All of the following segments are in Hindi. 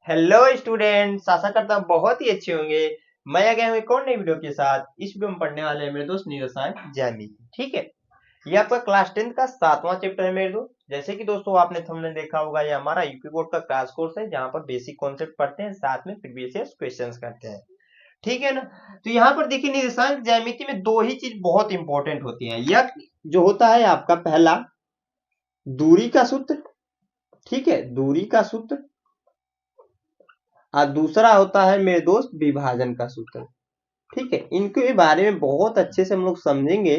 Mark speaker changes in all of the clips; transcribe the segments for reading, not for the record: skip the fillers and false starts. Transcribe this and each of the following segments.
Speaker 1: हेलो स्टूडेंट्स, आशा करता हूँ बहुत ही अच्छे होंगे। मैं आ गया हूँ एक और नई वीडियो के साथ। इस वीडियो में पढ़ने वाले हैं मेरे दोस्त निरसान ज्यामिति। ठीक है, ये आपका क्लास 10 का 7वां चैप्टर है मेरे दोस्त। जैसे कि दोस्तों आपने थंबनेल देखा होगा, ये हमारा यूपी बोर्ड का क्लास कोर्स है जहाँ पर बेसिक कॉन्सेप्ट पढ़ते हैं, साथ में प्रीवियस ईयर क्वेश्चंस करते हैं। ठीक है ना। तो यहाँ पर देखिए, निर्देशांक ज्यामिति में दो ही चीज बहुत इंपॉर्टेंट होती है। यह जो होता है आपका पहला, दूरी का सूत्र। ठीक है, दूरी का सूत्र। और दूसरा होता है मेरे दोस्त विभाजन का सूत्र। ठीक है, इनके बारे में बहुत अच्छे से हम लोग समझेंगे।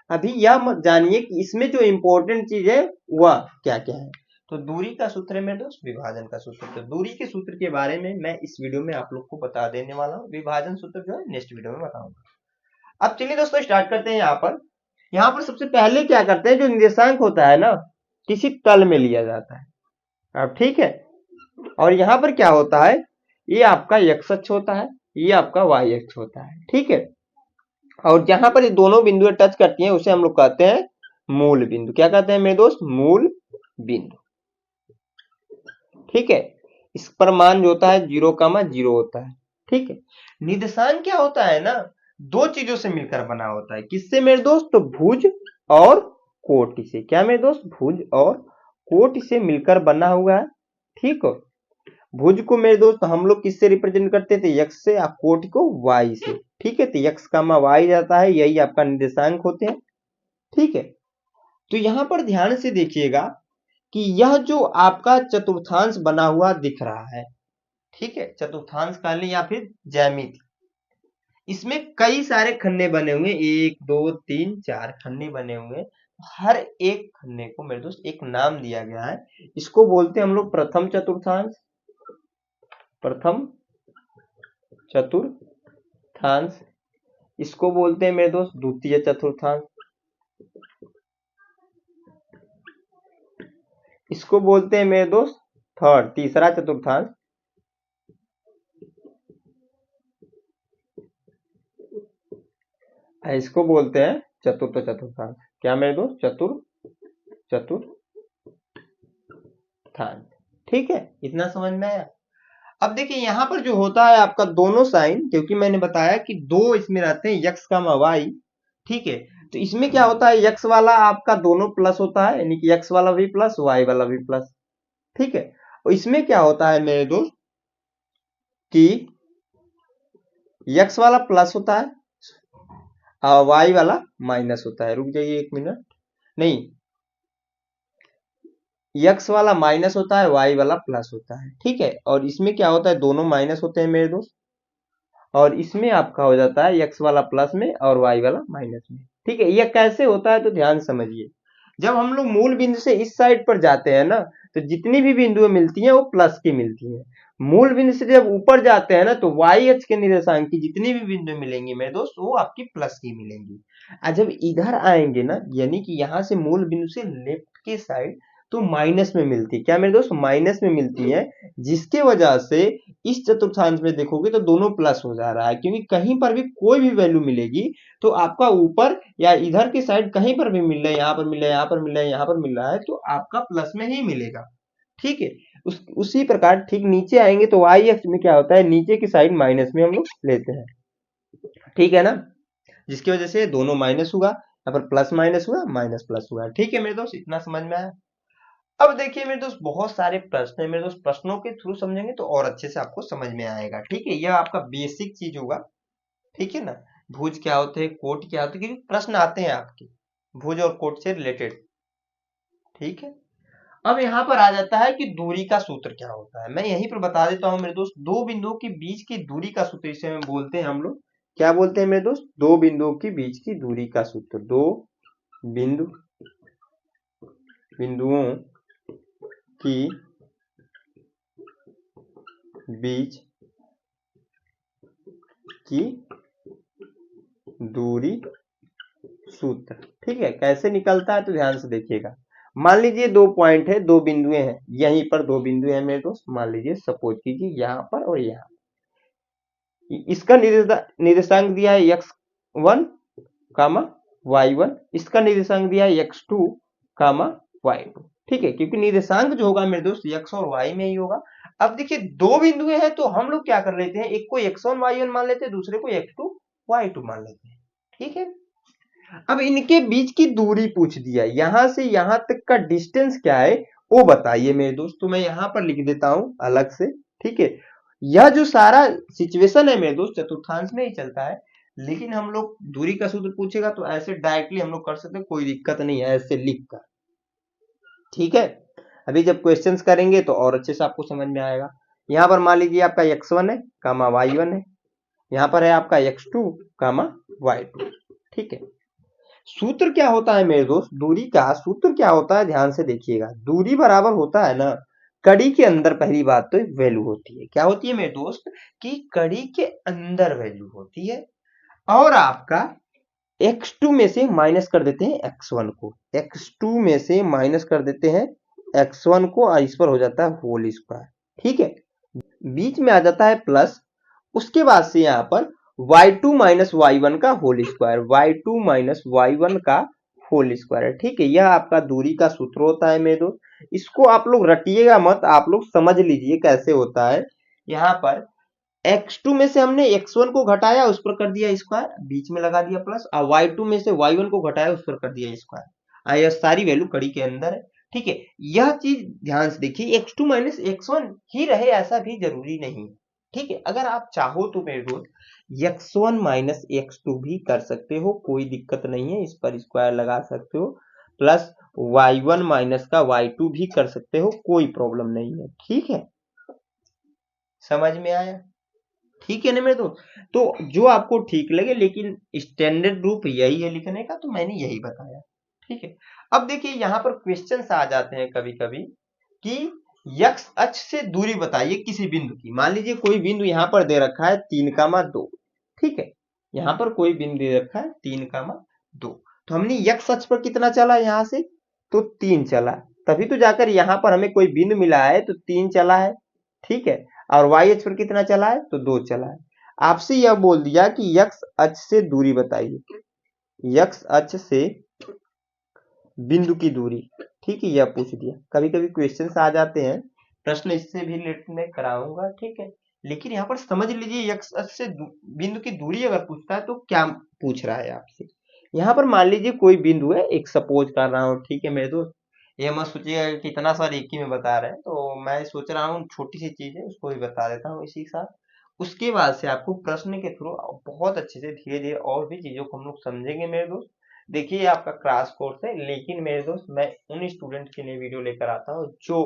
Speaker 1: अभी यह मत जानिए कि इसमें जो इंपॉर्टेंट चीज है वह क्या क्या है। तो दूरी का सूत्र है मेरे दोस्त, विभाजन का सूत्र। तो दूरी के सूत्र के बारे में मैं इस वीडियो में आप लोग को बता देने वाला हूँ। विभाजन सूत्र जो है नेक्स्ट वीडियो में बताऊंगा। अब चलिए दोस्तों स्टार्ट करते हैं। यहाँ पर सबसे पहले क्या करते हैं, जो निर्देशांक होता है ना, किसी तल में लिया जाता है। अब ठीक है, और यहाँ पर क्या होता है, ये आपका x अक्ष होता है, ये आपका y अक्ष होता है। ठीक है, और जहां पर ये दोनों बिंदुएं टच करती हैं उसे हम लोग कहते हैं मूल बिंदु। क्या कहते हैं मेरे दोस्त? मूल बिंदु। ठीक है, इस पर मान जो होता है 0,0 होता है। ठीक है, निर्देशांक क्या होता है ना, दो चीजों से मिलकर बना होता है। किससे मेरे दोस्त? तो भुज और कोटि से। क्या मेरे दोस्त? भुज और कोटि से मिलकर बना हुआ है। ठीक है, भुज को मेरे दोस्त हम लोग किससे रिप्रेजेंट करते थे? x से। आप कोटि को y से। ठीक है, तो x कामा y जाता है, यही आपका निर्देशांक होते हैं। ठीक है, तो यहां पर ध्यान से देखिएगा कि यह जो आपका चतुर्थांश बना हुआ दिख रहा है, ठीक है, चतुर्थांश कह लें या फिर ज्यामिति, इसमें कई सारे खन्ने बने हुए, 1 2 3 4 खन्ने बने हुए। हर एक खन्ने को मेरे दोस्त एक नाम दिया गया है। इसको बोलते हैं हम लोग प्रथम चतुर्थांश, प्रथम चतुर्थांश। इसको बोलते हैं मेरे दोस्त द्वितीय चतुर्थांश। इसको बोलते हैं मेरे दोस्त थर्ड, तीसरा चतुर्थांश। इसको बोलते हैं चतुर्थ चतुर्थांश। क्या मेरे दोस्त? चतुर्थांश। ठीक है, इतना समझ में आया। अब देखिए यहाँ पर जो होता है आपका दोनों साइन, क्योंकि मैंने बताया कि दो इसमें रहते हैं, x का y। ठीक है, तो इसमें क्या होता है, x वाला आपका दोनों प्लस होता है, यानी कि x वाला भी प्लस, y वाला भी प्लस। ठीक है, और इसमें क्या होता है मेरे दोस्त कि x वाला प्लस होता है और y वाला माइनस होता है। रुक जाइए एक मिनट, नहीं, x वाला माइनस होता है, y वाला प्लस होता है। ठीक है, और इसमें क्या होता है, दोनों माइनस होते हैं मेरे दोस्त, और इसमें आपका हो जाता है x वाला प्लस में और y वाला माइनस में। ठीक है, यह कैसे होता है तो ध्यान समझिए। जब हम लोग मूल बिंदु से इस साइड पर जाते हैं ना, तो जितनी भी बिंदुएं मिलती हैं वो प्लस की मिलती हैं। मूल बिंदु से जब ऊपर जाते हैं ना, तो y अक्ष के निर्देशांक की जितनी भी बिंदु मिलेंगी मेरे दोस्त, वो आपकी प्लस की मिलेंगी। और जब इधर आएंगे ना, यानी कि यहाँ से मूल बिंदु से लेफ्ट के साइड, तो माइनस में मिलती है। क्या मेरे दोस्त? माइनस में मिलती है, जिसके वजह से इस चतुर्थांश में देखोगे तो दोनों प्लस हो जा रहा है, क्योंकि कहीं पर भी कोई भी वैल्यू मिलेगी तो आपका ऊपर या इधर की साइड कहीं पर भी मिल रहा है, यहाँ पर मिल रहा है, यहाँ पर मिल रहा है, यहाँ पर मिल रहा है, तो आपका प्लस में ही मिलेगा। ठीक है, उसी प्रकार ठीक नीचे आएंगे तो y अक्ष में क्या होता है, नीचे की साइड माइनस में हम लोग लेते हैं। ठीक है ना, जिसकी वजह से दोनों माइनस हुआ, यहाँ पर प्लस माइनस हुआ, माइनस प्लस हुआ। ठीक है मेरे दोस्त, इतना समझ में आया। अब देखिए मेरे दोस्त, बहुत सारे प्रश्न है मेरे दोस्त, प्रश्नों के थ्रू समझेंगे तो और अच्छे से आपको समझ में आएगा। ठीक है, यह आपका बेसिक चीज होगा। ठीक है ना, भुज क्या होते हैं, कोट क्या होते हैं, क्योंकि प्रश्न आते हैं आपके भुज और कोट से रिलेटेड। ठीक है, अब यहाँ पर आ जाता है कि दूरी का सूत्र क्या होता है। मैं यहीं पर बता देता हूँ मेरे दोस्त, दो बिंदुओं के बीच की दूरी का सूत्र इसे हम बोलते हैं, हम लोग क्या बोलते हैं मेरे दोस्त? दो बिंदुओं के बीच की दूरी का सूत्र। दो बिंदुओं की बीच की दूरी सूत्र। ठीक है, कैसे निकलता है तो ध्यान से देखिएगा। मान लीजिए दो पॉइंट है, दो बिंदुएं हैं, यहीं पर दो बिंदु है मेरे दोस्त। मान लीजिए, सपोज कीजिए यहाँ पर और यहाँ, इसका निर्देशांक दिया है x1 कामा y1, इसका निर्देशांक दिया है x2 कामा y2। ठीक है, क्योंकि निर्देशांक जो होगा मेरे दोस्त x और y में ही होगा। अब देखिए दो बिंदु हैं तो हम लोग क्या कर लेते हैं, एक को x1 y1 मान लेते हैं, दूसरे को x2 y2 मान लेते हैं। ठीक है, अब इनके बीच की दूरी पूछ दिया, यहां से यहां तक का डिस्टेंस क्या है वो बताइए मेरे दोस्त। तो मैं यहां पर लिख देता हूं अलग से। ठीक है, यह जो सारा सिचुएशन है मेरे दोस्त चतुर्थांश में ही चलता है, लेकिन हम लोग दूरी का सूत्र पूछेगा तो ऐसे डायरेक्टली हम लोग कर सकते हैं, कोई दिक्कत नहीं है ऐसे लिख कर। ठीक है, अभी जब क्वेश्चंस करेंगे तो और अच्छे से आपको समझ में आएगा। यहां पर मान लीजिए आपका x1 है कामा y1 है, यहां पर है आपका x2 कामा y2। ठीक है, सूत्र क्या होता है मेरे दोस्त, दूरी का सूत्र क्या होता है ध्यान से देखिएगा। दूरी बराबर होता है ना कड़ी के अंदर, पहली बात तो वैल्यू होती है, क्या होती है मेरे दोस्त कि कड़ी के अंदर वैल्यू होती है, और आपका x2 में से माइनस कर देते हैं x1 को, x2 में से माइनस कर देते हैं x1 को, इस पर हो जाता है होल स्क्वायर। ठीक है, बीच में आ जाता है प्लस, उसके बाद से यहां पर y2 माइनस y1 का whole square, y2 minus y1 का होल स्क्वायर। ठीक है, यह आपका दूरी का सूत्र होता है मेरे दोस्त, इसको आप लोग रटिएगा मत, आप लोग समझ लीजिए कैसे होता है। यहां पर x2 में से हमने x1 को घटाया, उस पर कर दिया स्क्वायर, बीच में लगा दिया प्लस, और y2 में से y1 को घटाया, उस पर कर दिया स्क्वायर। यह सारी वैल्यू कड़ी के अंदर है। ठीक है, यह चीज ध्यान से देखिए, x2 माइनस x1 ही रहे ऐसा भी जरूरी नहीं है। ठीक है, अगर आप चाहो तो मेरे दोस्त x1 माइनस x2 भी कर सकते हो, कोई दिक्कत नहीं है, इस पर स्क्वायर लगा सकते हो, प्लस y1 माइनस का y2 भी कर सकते हो, कोई प्रॉब्लम नहीं है। ठीक है, समझ में आया? ठीक है ना मेरे दोस्त, तो जो आपको ठीक लगे, लेकिन स्टैंडर्ड रूप यही है लिखने का, तो मैंने यही बताया। ठीक है, अब देखिए यहाँ पर क्वेश्चन आ जाते हैं कभी कभी कि यक्स अक्ष से दूरी बताइए किसी बिंदु की। मान लीजिए कोई बिंदु यहाँ पर दे रखा है 3,2। ठीक है, यहाँ पर कोई बिंदु दे रखा है 3,2, तो हमने यक्स अक्ष पर कितना चला यहाँ से, तो 3 चला, तभी तो जाकर यहाँ पर हमें कोई बिंदु मिला है तो 3 चला है। ठीक है, और वाई अक्ष पर कितना चला है, तो 2 चला है। आपसे यह बोल दिया कि यक्स अक्ष से दूरी बताइए, यक्स अक्ष से बिंदु की दूरी। ठीक है, यह पूछ दिया। कभी कभी क्वेश्चंस आ जाते हैं, प्रश्न इससे भी रिलेटेड मैं कराऊंगा। ठीक है, लेकिन यहाँ पर समझ लीजिए यक्स अक्ष से बिंदु की दूरी अगर पूछता है तो क्या पूछ रहा है आपसे। यहाँ पर मान लीजिए कोई बिंदु है, एक सपोज कर रहा हूँ। ठीक है मेरे दोस्त, ये मत सोचिएगा कि इतना सारा एक ही में बता रहे हैं, तो मैं सोच रहा हूँ छोटी सी चीज है उसको भी बता देता हूँ इसी के साथ। उसके बाद से आपको प्रश्न के थ्रू बहुत अच्छे से धीरे धीरे और भी चीजों को हम लोग समझेंगे मेरे दोस्त। देखिए आपका क्राश कोर्स है, लेकिन मेरे दोस्त मैं उन स्टूडेंट के लिए वीडियो लेकर आता हूँ जो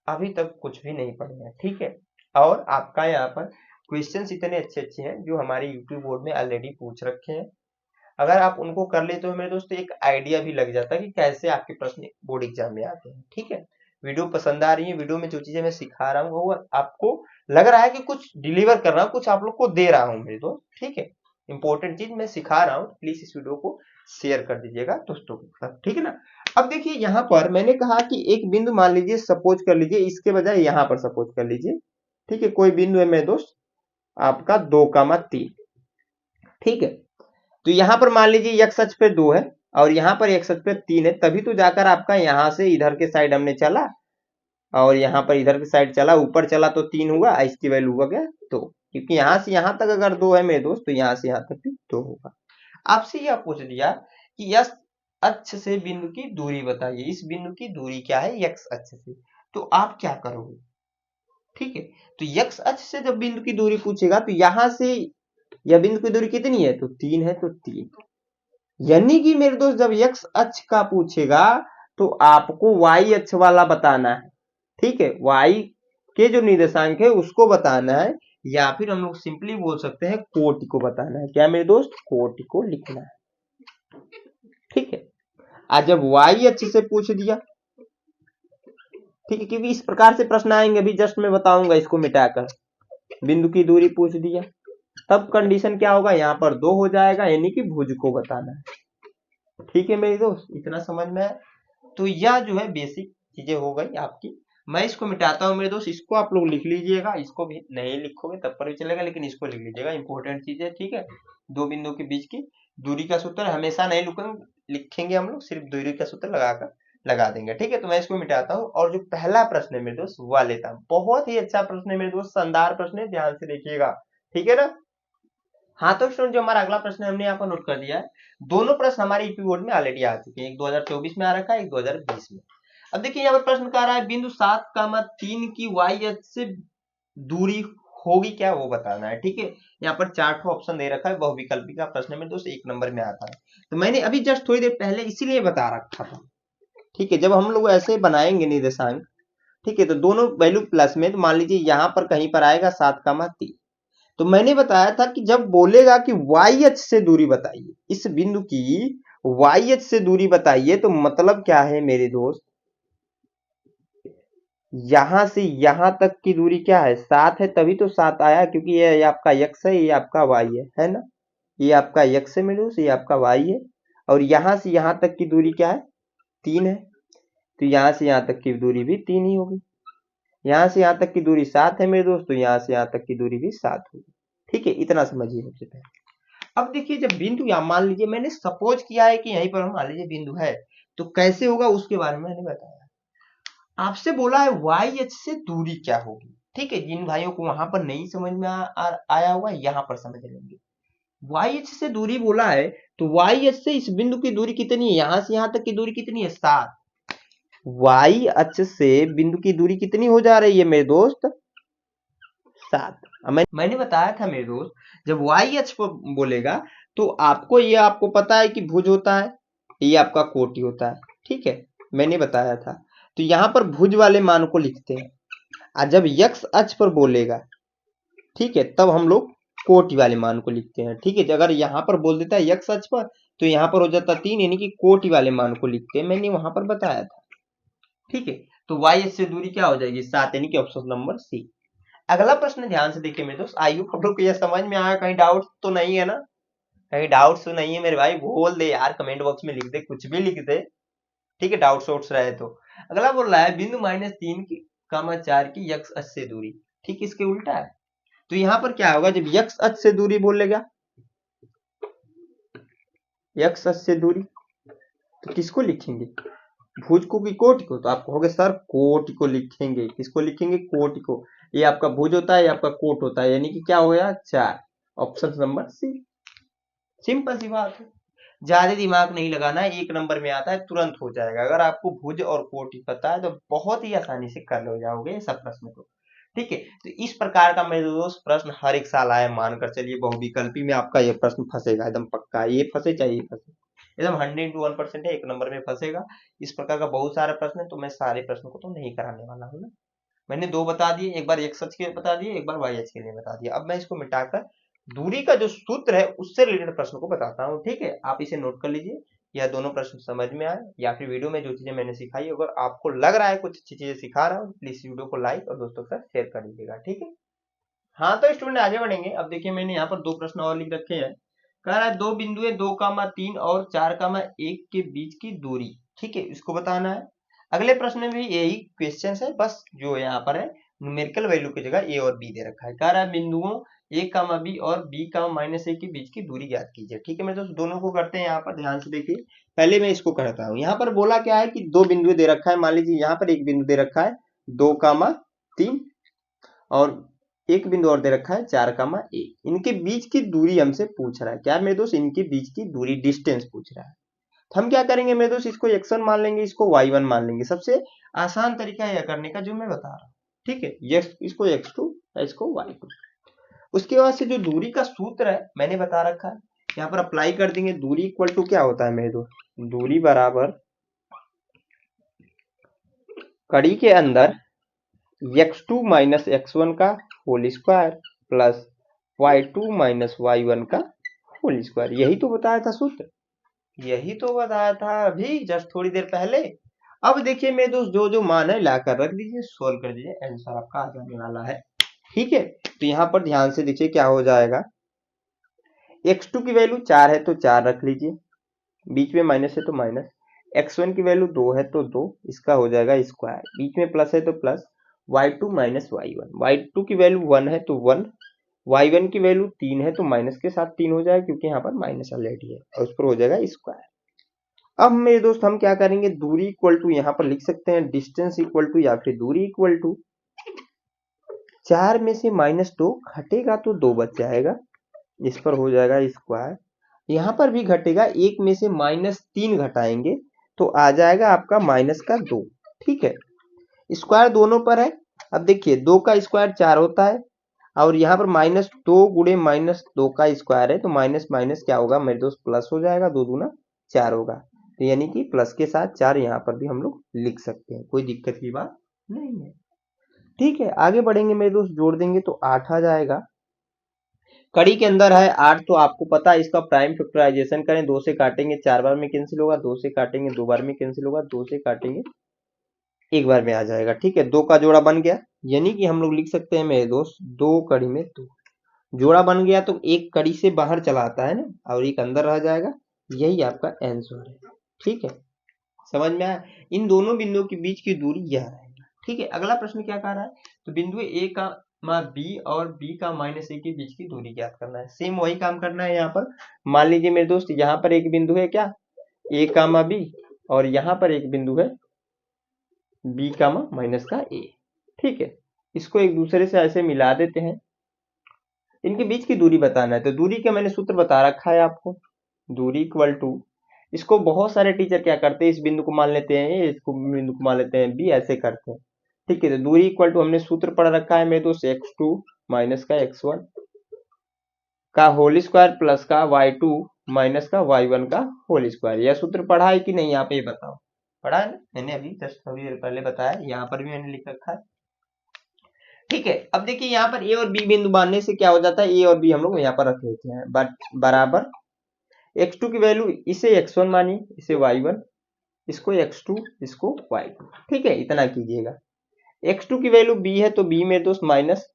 Speaker 1: अभी तक कुछ भी नहीं पढ़े हैं। ठीक है, और आपका यहाँ पर क्वेश्चंस इतने अच्छे अच्छे हैं जो हमारे यूपी बोर्ड में ऑलरेडी पूछ रखे हैं, अगर आप उनको कर लेते हो मेरे दोस्त तो एक आइडिया भी लग जाता है कि कैसे आपके प्रश्न बोर्ड एग्जाम में आते हैं। ठीक है, वीडियो पसंद आ रही है, वीडियो में जो चीजें मैं सिखा रहा हूँ वो आपको लग रहा है कि कुछ डिलीवर कर रहा हूँ, कुछ आप लोग को दे रहा हूँ मेरे दोस्त। ठीक है, इंपॉर्टेंट चीज मैं सिखा रहा हूँ, प्लीज इस वीडियो को शेयर कर दीजिएगा दोस्तों के साथ। ठीक है ना, अब देखिए यहाँ पर मैंने कहा कि एक बिंदु मान लीजिए, सपोज कर लीजिए, इसके बजाय यहाँ पर सपोज कर लीजिए। ठीक है, कोई बिंदु है मेरे दोस्त आपका 2,3। ठीक है, तो यहां पर मान लीजिए एक्स अक्ष पे 2 है और यहां पर एक्स अक्ष पे 3 है, तभी तो जाकर आपका यहां से इधर के साइड हमने चला और यहां पर इधर के साइड चला, ऊपर चला तो 3 हुआ, इसकी वैल्यू हो गया 2, क्योंकि यहां से यहां तक अगर 2 है मेरे दोस्त तो यहां से यहां तक भी 2 होगा। आपसे यह पूछ दिया कि यस अक्ष से बिंदु की दूरी बताइए, इस बिंदु की दूरी क्या है यक्स अक्ष से, तो आप क्या करोगे। ठीक है, तो यक्स अक्ष से जब बिंदु की दूरी पूछेगा तो यहां से यह बिंदु की दूरी कितनी है, तो 3 है, तो 3, यानी कि मेरे दोस्त जब x अक्ष का पूछेगा तो आपको y अक्ष वाला बताना है। ठीक है, y के जो निर्देशांक है उसको बताना है, या फिर हम लोग सिंपली बोल सकते हैं कोटि को बताना है। क्या मेरे दोस्त, कोटि को लिखना है। ठीक है, आज जब y अक्ष से पूछ दिया, ठीक है, क्योंकि इस प्रकार से प्रश्न आएंगे, अभी जस्ट मैं बताऊंगा इसको मिटाकर, बिंदु की दूरी पूछ दिया, तब कंडीशन क्या होगा, यहाँ पर 2 हो जाएगा, यानी कि भुज को बताना है। ठीक है मेरे दोस्त, इतना समझ में है। तो यह जो है बेसिक चीजें हो गई आपकी। मैं इसको मिटाता हूँ मेरे दोस्त, इसको आप लोग लिख लीजिएगा, इसको भी नहीं लिखोगे तब पर भी चलेगा, लेकिन इसको लिख लीजिएगा, इंपॉर्टेंट चीज है। ठीक है, दो बिंदु के बीच की दूरी का सूत्र हमेशा नहीं लिखेंगे हम लोग, सिर्फ दूरी का सूत्र लगाकर लगा देंगे। ठीक है, तो मैं इसको मिटाता हूँ और जो पहला प्रश्न है मेरे दोस्त वह लेता हूँ। बहुत ही अच्छा प्रश्न है मेरे दोस्त, शानदार प्रश्न है, ध्यान से देखिएगा। ठीक है ना। हाँ तो स्टूडेंट, जो हमारा अगला प्रश्न है हमने यहाँ पर नोट कर दिया है। दोनों प्रश्न हमारे ईपी बोर्ड में ऑलरेडी आ चुके हैं, एक 2024 में आ रखा है, एक 2020 में। अब देखिए यहाँ पर प्रश्न कह रहा है बिंदु 7,3 की वाई अक्ष से दूरी होगी क्या, वो बताना है। ठीक है, यहाँ पर 4 ऑप्शन दे रखा है, बहुविकल्पी का प्रश्न में दोस्त 1 नंबर में आता है। तो मैंने अभी जस्ट थोड़ी देर पहले इसीलिए बता रखा था। ठीक है, जब हम लोग ऐसे बनाएंगे निर्देशांक, ठीक है, तो दोनों वैल्यू प्लस में, तो मान लीजिए यहाँ पर कहीं पर आएगा 7,3। तो मैंने बताया था कि जब बोलेगा कि वाई अक्ष से दूरी बताइए, इस बिंदु की वाई अक्ष से दूरी बताइए, तो मतलब क्या है मेरे दोस्त, यहां से यहां तक की दूरी क्या है, 7 है, तभी तो 7 आया, क्योंकि ये आपका x है, ये आपका y है ना। ये आपका x है मेरे दोस्त, ये आपका y है, और यहां से यहां तक की दूरी क्या है, 3 है, तो यहां से यहां तक की दूरी भी 3 ही होगी। यहां से यहां तक की दूरी 7 है मेरे दोस्त, तो यहां से यहां तक की दूरी भी 7 होगी। ठीक है, इतना समझिए सबसे पहले। अब देखिए, जब बिंदु यहाँ मान लीजिए मैंने सपोज किया है कि यहीं पर हम मान लीजिए बिंदु है, तो कैसे होगा उसके बारे में मैंने बताया। आपसे बोला है वाई अक्ष से दूरी क्या होगी। ठीक है, जिन भाइयों को वहां पर नहीं समझ में आया हुआ यहाँ पर समझ लेंगे। वाई अक्ष से दूरी बोला है, तो वाई अक्ष से इस बिंदु की दूरी कितनी है, यहां से यहां तक की दूरी कितनी है, 7। वाई अक्ष से बिंदु की दूरी कितनी हो जा रही है मेरे दोस्त, 7। मैंने बताया था मेरे दोस्त, जब वाई अक्ष पर बोलेगा तो आपको ये आपको पता है कि भुज होता है, ये आपका कोटि होता है। ठीक है, मैंने बताया था। तो यहाँ पर भुज वाले मान को लिखते हैं, और जब यक्स अक्ष पर बोलेगा, ठीक है, तब हम लोग कोटि वाले मान को लिखते हैं। ठीक है, अगर यहाँ पर बोल देता है यक्स अक्ष पर, तो यहाँ पर हो जाता 3, यानी कि कोटि वाले मान को लिखते हैं, मैंने वहां पर बताया था। ठीक है, तो वाई अक्ष से दूरी क्या हो जाएगी, 7, यानी कि ऑप्शन नंबर सी। अगला प्रश्न ध्यान से देखिए मेरे दोस्त, आई होप आप लोग को यह समझ में आया, कहीं डाउट तो नहीं है ना, कहीं डाउट्स तो नहीं है मेरे भाई, बोल दे यार, कमेंट बॉक्स में लिख दे, कुछ भी लिख दे। ठीक है, डाउट्स वाउट्स रहे तो। अगला बोल रहा है बिंदु -3 की कामा 4 की यक्स अक्ष से दूरी। ठीक, इसके उल्टा है। तो यहाँ पर क्या होगा, जब यक्स अक्ष से दूरी बोलेगा, यक्स अक्ष से दूरी, तो किसको लिखेंगे, भुज को कि कोटि को, तो आप कहोगे सर कोटि को लिखेंगे। किसको लिखेंगे, कोटि को। ये आपका भुज होता है, ये आपका कोट होता है, यानी कि क्या हो गया, 4, ऑप्शन नंबर सी। सिंपल सी बात है, ज्यादा दिमाग नहीं लगाना है, 1 नंबर में आता है, तुरंत हो जाएगा। अगर आपको भुज और कोटि पता है तो बहुत ही आसानी से कर लो जाओगे ये सब प्रश्न को। ठीक है, तो इस प्रकार का मेरे दोस्त प्रश्न हर एक साल आए, मानकर चलिए बहुविकल्पी में आपका ये प्रश्न फंसेगा, एकदम पक्का है, ये फंसे चाहिए फंसे, एकदम 100 to 1% है, 1 नंबर में फंसेगा। इस प्रकार का बहुत सारे प्रश्न है, तो मैं सारे प्रश्नों को तो नहीं कराने वाला हूँ ना। मैंने 2 बता दिए, एक बार x अक्ष के लिए बता दिए, एक बार y अक्ष के लिए बता दिया। अब मैं इसको मिटाकर दूरी का जो सूत्र है उससे रिलेटेड प्रश्न को बताता हूँ। ठीक है, आप इसे नोट कर लीजिए, या दोनों प्रश्न समझ में आए, या फिर वीडियो में जो चीजें मैंने सिखाई, अगर आपको लग रहा है कुछ अच्छी चीजें सिखा रहा हूँ, प्लीज वीडियो को लाइक और दोस्तों के साथ शेयर कर दीजिएगा। ठीक है, हाँ तो स्टूडेंट आगे बढ़ेंगे। अब देखिए मैंने यहाँ पर 2 प्रश्न और लिख रखे हैं। कह रहा है 2 बिंदुएं 2,3 और 4,1 के बीच की दूरी। ठीक है, इसको बताना है। अगले प्रश्न में भी यही क्वेश्चन है, बस जो यहाँ पर है न्यूमेरिकल वैल्यू की जगह ए और बी दे रखा है। कह रहा है बिंदुओं a, b और b, -a के बीच की दूरी ज्ञात कीजिए। ठीक है, मैं तो दोनों को करते हैं, यहाँ पर ध्यान से देखिए। पहले मैं इसको करता हूँ। यहाँ पर बोला क्या है कि 2 बिंदु दे रखा है, मान लीजिए यहाँ पर एक बिंदु दे रखा है 2,3 और एक बिंदु और दे रखा है 4,1। इनके बीच की दूरी हमसे पूछ रहा है, क्या मेरे दोस्त, इनके बीच की दूरी, डिस्टेंस पूछ रहा है। तो हम क्या करेंगे मेरे दोस्त, इसको x1 मान लेंगे, इसको y1 मान लेंगे। सबसे आसान तरीका यह करने का जो मैं बता रहा हूँ। ठीक है, इसको x2, इसको y2। उसके बाद से जो दूरी का सूत्र है मैंने बता रखा है, यहाँ पर अप्लाई कर देंगे। दूरी इक्वल टू क्या होता है मेरे दोस्त, दूरी बराबर कड़ी के अंदर x2 माइनस x1 का whole square plus y2 minus y1 का होल स्क्वायर। यही तो बताया था सूत्र, यही तो बताया था अभी जस्ट थोड़ी देर पहले। अब देखिए मेरे दोस्त, जो जो मान है लाकर रख दीजिए, सोल्व कर दीजिए, आंसर आपका आ जाने वाला है। ठीक है, तो यहाँ पर ध्यान से देखिए क्या हो जाएगा। x2 की वैल्यू 4 है तो 4 रख लीजिए, बीच में माइनस है तो माइनस। x1 की वैल्यू 2 है तो 2, इसका हो जाएगा स्क्वायर, बीच में प्लस है तो plus. y2 minus y1, y2 की वैल्यू 1 है तो 1, y1 की वैल्यू 3 है तो माइनस के साथ 3 हो जाएगा, क्योंकि यहाँ पर माइनस ऑलरेडी है, और उस पर हो जाएगा स्क्वायर। अब मेरे दोस्त हम क्या करेंगे, दूरी इक्वल टू यहाँ पर लिख सकते हैं डिस्टेंस इक्वल टू या फिर दूरी इक्वल टू 4 में से -2 घटेगा तो 2 बच जाएगा, इस पर हो जाएगा स्क्वायर। यहाँ पर भी घटेगा, 1 में से -3 घटाएंगे तो आ जाएगा आपका -2। ठीक है, स्क्वायर दोनों पर है। अब देखिए 2 का स्क्वायर 4 होता है और यहाँ पर -2 गुणे -2 का स्क्वायर है तो माइनस माइनस क्या होगा मेरे दोस्त, प्लस हो जाएगा, 2 दूना 4 होगा। तो यानी कि प्लस के साथ 4 यहाँ पर भी हम लोग लिख सकते हैं, कोई दिक्कत की बात नहीं है। ठीक है, आगे बढ़ेंगे मेरे दोस्त, जोड़ देंगे तो 8 आ जाएगा। कड़ी के अंदर है 8 तो आपको पता है इसका प्राइम फैक्टराइजेशन करें, 2 से काटेंगे 4 बार में कैंसिल होगा, 2 से काटेंगे 2 बार में कैंसिल होगा, 2 से काटेंगे 1 बार में आ जाएगा। ठीक है, 2 का जोड़ा बन गया, यानी कि हम लोग लिख सकते हैं मेरे दोस्त 2 कड़ी में 2 जोड़ा बन गया तो एक कड़ी से बाहर चला आता है ना और एक अंदर रह जाएगा, यही आपका आंसर है। ठीक है, समझ में आया, इन दोनों बिंदुओं के बीच की दूरी यह है। ठीक है, अगला प्रश्न क्या कह रहा है, तो बिंदु ए का बी और बी का -a के बीच की दूरी ज्ञात करना है। सेम वही काम करना है यहाँ पर। मान लीजिए मेरे दोस्त यहाँ पर एक बिंदु है क्या, ए कामा बी, और यहाँ पर एक बिंदु है बी कामा -a। ठीक है, इसको एक दूसरे से ऐसे मिला देते हैं, इनके बीच की दूरी बताना है। तो दूरी का मैंने सूत्र बता रखा है आपको, दूरी इक्वल टू, इसको बहुत सारे टीचर क्या करते हैं, इस बिंदु को मान लेते हैं ए, इसको बिंदु को मान लेते हैं बी, ऐसे करते हैं। ठीक है, तो दूरी इक्वल टू हमने सूत्र पढ़ रखा है मेरे दोस्त, x2 माइनस का x1 का होल स्क्वायर प्लस का y2 माइनस का y1 का होल स्क्वायर। यह सूत्र पढ़ा है कि नहीं, आप ये बताओ। पढ़ा है ना, मैंने अभी जस्ट थोड़ी देर पहले बताया, यहाँ पर भी मैंने लिख रखा है। ठीक है, अब देखिए यहाँ पर ए और बी बिंदु बांधने से क्या हो जाता है, ए और बी हम लोग यहाँ पर रख लेते हैं, बराबर x2 की वैल्यू इसे x1 मानिए, इसे y1, इसको x2, इसको y2। ठीक है, इतना कीजिएगा। x2 की वैल्यू b है तो b मेरे दोस्त माइनस